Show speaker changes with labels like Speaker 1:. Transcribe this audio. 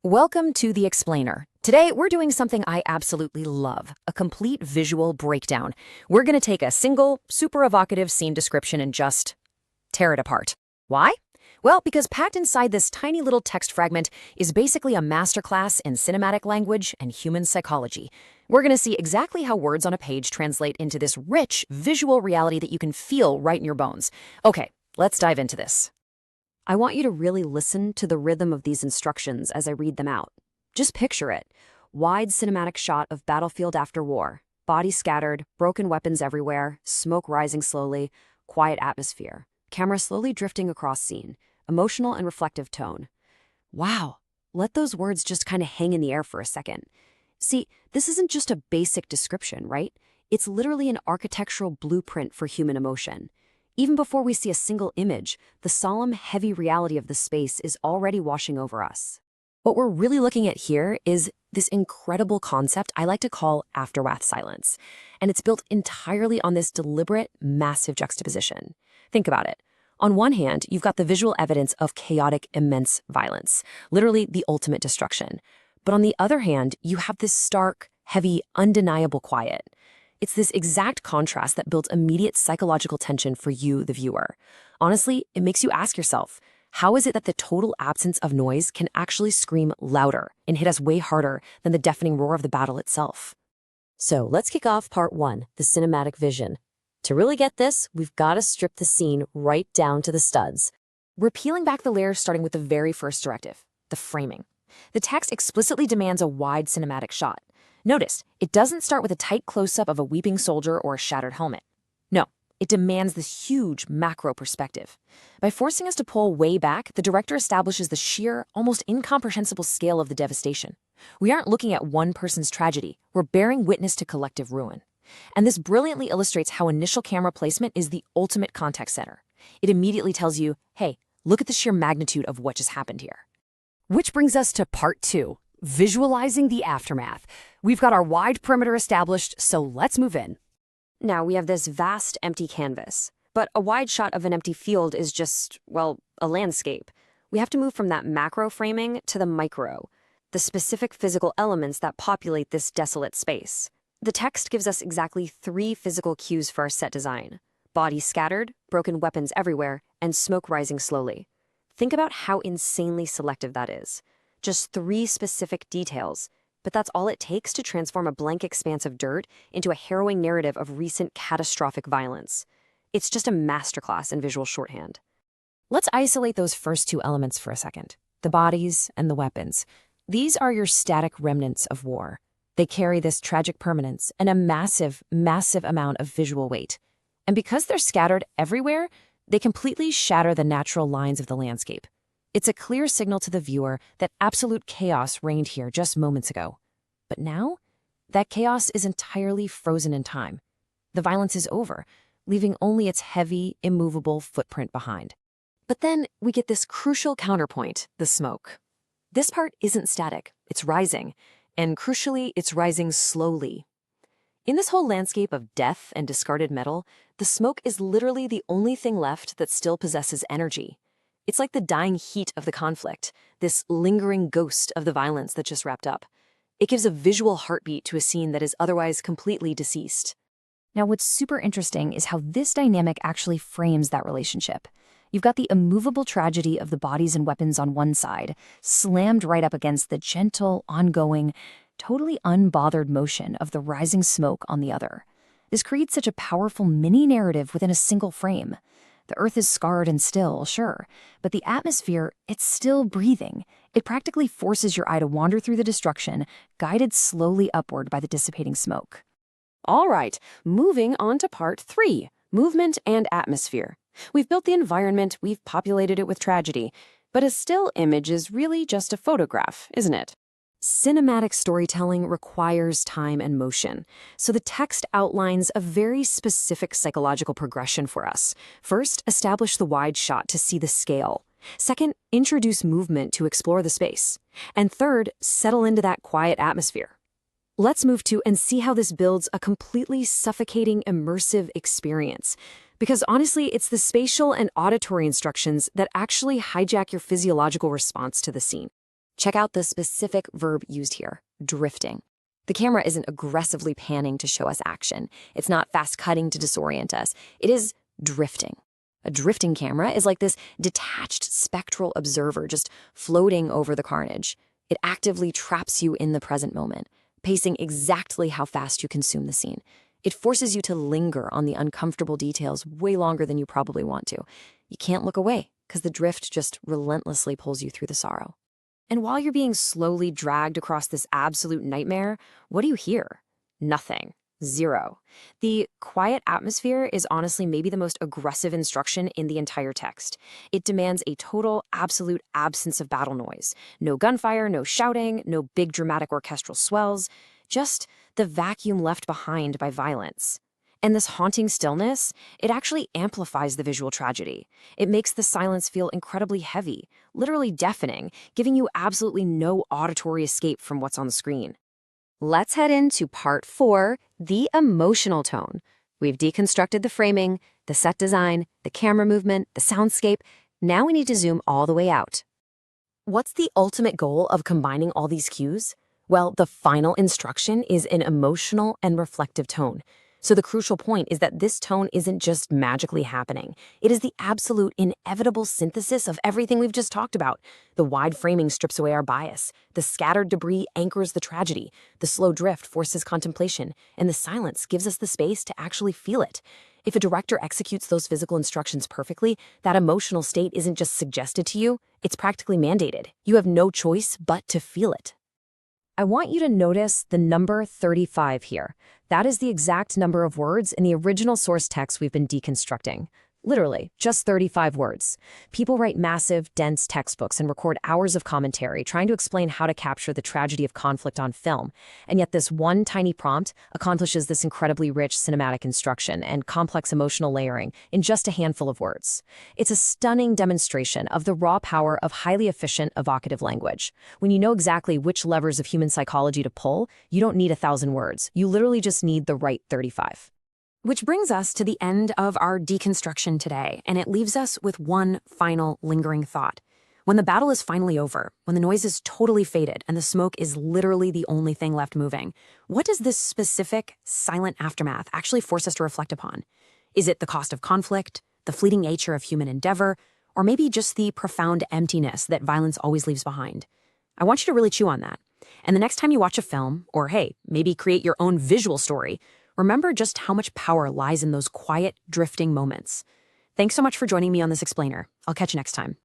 Speaker 1: Welcome to The Explainer. Today, we're doing something I absolutely love, a complete visual breakdown. We're going to take a single, super evocative scene description and just tear it apart. Why? Well, because packed inside this tiny little text fragment is basically a masterclass in cinematic language and human psychology. We're going to see exactly how words on a page translate into this rich, visual reality that you can feel right in your bones. Okay, let's dive into this. I want you to really listen to the rhythm of these instructions as I read them out. Just picture it. Wide cinematic shot of battlefield after war. Bodies scattered, broken weapons everywhere, smoke rising slowly, quiet atmosphere. Camera slowly drifting across scene. Emotional and reflective tone. Wow. Let those words just kind of hang in the air for a second. See, this isn't just a basic description, right? It's literally an architectural blueprint for human emotion. Even before we see a single image, the solemn, heavy reality of the space is already washing over us. What we're really looking at here is this incredible concept I like to call aftermath silence, and it's built entirely on this deliberate, massive juxtaposition. Think about it. On one hand, you've got the visual evidence of chaotic, immense violence, literally the ultimate destruction. But on the other hand, you have this stark, heavy, undeniable quiet. It's this exact contrast that builds immediate psychological tension for you, the viewer. Honestly, it makes you ask yourself, how is it that the total absence of noise can actually scream louder and hit us way harder than the deafening roar of the battle itself? So let's kick off part one, the cinematic vision. To really get this, we've got to strip the scene right down to the studs. We're peeling back the layers starting with the very first directive, the framing. The text explicitly demands a wide cinematic shot. Notice, it doesn't start with a tight close-up of a weeping soldier or a shattered helmet. No, it demands this huge macro perspective. By forcing us to pull way back, the director establishes the sheer, almost incomprehensible scale of the devastation. We aren't looking at one person's tragedy, we're bearing witness to collective ruin. And this brilliantly illustrates how initial camera placement is the ultimate context setter. It immediately tells you, hey, look at the sheer magnitude of what just happened here. Which brings us to part two, visualizing the aftermath. We've got our wide perimeter established, so let's move in. Now we have this vast empty canvas, but a wide shot of an empty field is just, well, a landscape. We have to move from that macro framing to the micro, the specific physical elements that populate this desolate space. The text gives us exactly 3 physical cues for our set design: bodies scattered, broken weapons everywhere, and smoke rising slowly. Think about how insanely selective that is. Just 3 specific details, but that's all it takes to transform a blank expanse of dirt into a harrowing narrative of recent catastrophic violence. It's just a masterclass in visual shorthand. Let's isolate those first 2 elements for a second, the bodies and the weapons. These are your static remnants of war. They carry this tragic permanence and a massive, massive amount of visual weight. And because they're scattered everywhere, they completely shatter the natural lines of the landscape. It's a clear signal to the viewer that absolute chaos reigned here just moments ago. But now, that chaos is entirely frozen in time. The violence is over, leaving only its heavy, immovable footprint behind. But then we get this crucial counterpoint, the smoke. This part isn't static, it's rising, and crucially, it's rising slowly. In this whole landscape of death and discarded metal, the smoke is literally the only thing left that still possesses energy. It's like the dying heat of the conflict, this lingering ghost of the violence that just wrapped up. It gives a visual heartbeat to a scene that is otherwise completely deceased. Now, what's super interesting is how this dynamic actually frames that relationship. You've got the immovable tragedy of the bodies and weapons on one side, slammed right up against the gentle, ongoing, totally unbothered motion of the rising smoke on the other. This creates such a powerful mini-narrative within a single frame. The earth is scarred and still, sure, but the atmosphere, it's still breathing. It practically forces your eye to wander through the destruction, guided slowly upward by the dissipating smoke. All right, moving on to part 3, movement and atmosphere. We've built the environment, we've populated it with tragedy, but a still image is really just a photograph, isn't it? Cinematic storytelling requires time and motion, so the text outlines a very specific psychological progression for us. First, establish the wide shot to see the scale. Second, introduce movement to explore the space. And third, settle into that quiet atmosphere. Let's move to and see how this builds a completely suffocating, immersive experience. Because honestly, it's the spatial and auditory instructions that actually hijack your physiological response to the scene. Check out the specific verb used here, drifting. The camera isn't aggressively panning to show us action. It's not fast cutting to disorient us. It is drifting. A drifting camera is like this detached spectral observer just floating over the carnage. It actively traps you in the present moment, pacing exactly how fast you consume the scene. It forces you to linger on the uncomfortable details way longer than you probably want to. You can't look away because the drift just relentlessly pulls you through the sorrow. And while you're being slowly dragged across this absolute nightmare, what do you hear? Nothing. Zero. The quiet atmosphere is honestly maybe the most aggressive instruction in the entire text. It demands a total, absolute absence of battle noise. No gunfire, no shouting, no big dramatic orchestral swells, just the vacuum left behind by violence. And this haunting stillness, it actually amplifies the visual tragedy. It makes the silence feel incredibly heavy, literally deafening, giving you absolutely no auditory escape from what's on the screen. Let's head into part 4, the emotional tone. We've deconstructed the framing, the set design, the camera movement, the soundscape. Now we need to zoom all the way out. What's the ultimate goal of combining all these cues? Well, the final instruction is an emotional and reflective tone. So the crucial point is that this tone isn't just magically happening. It is the absolute inevitable synthesis of everything we've just talked about. The wide framing strips away our bias. The scattered debris anchors the tragedy. The slow drift forces contemplation. And the silence gives us the space to actually feel it. If a director executes those physical instructions perfectly, that emotional state isn't just suggested to you, it's practically mandated. You have no choice but to feel it. I want you to notice the number 35 here. That is the exact number of words in the original source text we've been deconstructing. Literally, just 35 words. People write massive, dense textbooks and record hours of commentary trying to explain how to capture the tragedy of conflict on film. And yet this one tiny prompt accomplishes this incredibly rich cinematic instruction and complex emotional layering in just a handful of words. It's a stunning demonstration of the raw power of highly efficient, evocative language. When you know exactly which levers of human psychology to pull, you don't need 1,000 words. You literally just need the right 35. Which brings us to the end of our deconstruction today, and it leaves us with one final lingering thought. When the battle is finally over, when the noise is totally faded and the smoke is literally the only thing left moving, what does this specific, silent aftermath actually force us to reflect upon? Is it the cost of conflict, the fleeting nature of human endeavor, or maybe just the profound emptiness that violence always leaves behind? I want you to really chew on that. And the next time you watch a film, or hey, maybe create your own visual story, remember just how much power lies in those quiet, drifting moments. Thanks so much for joining me on this explainer. I'll catch you next time.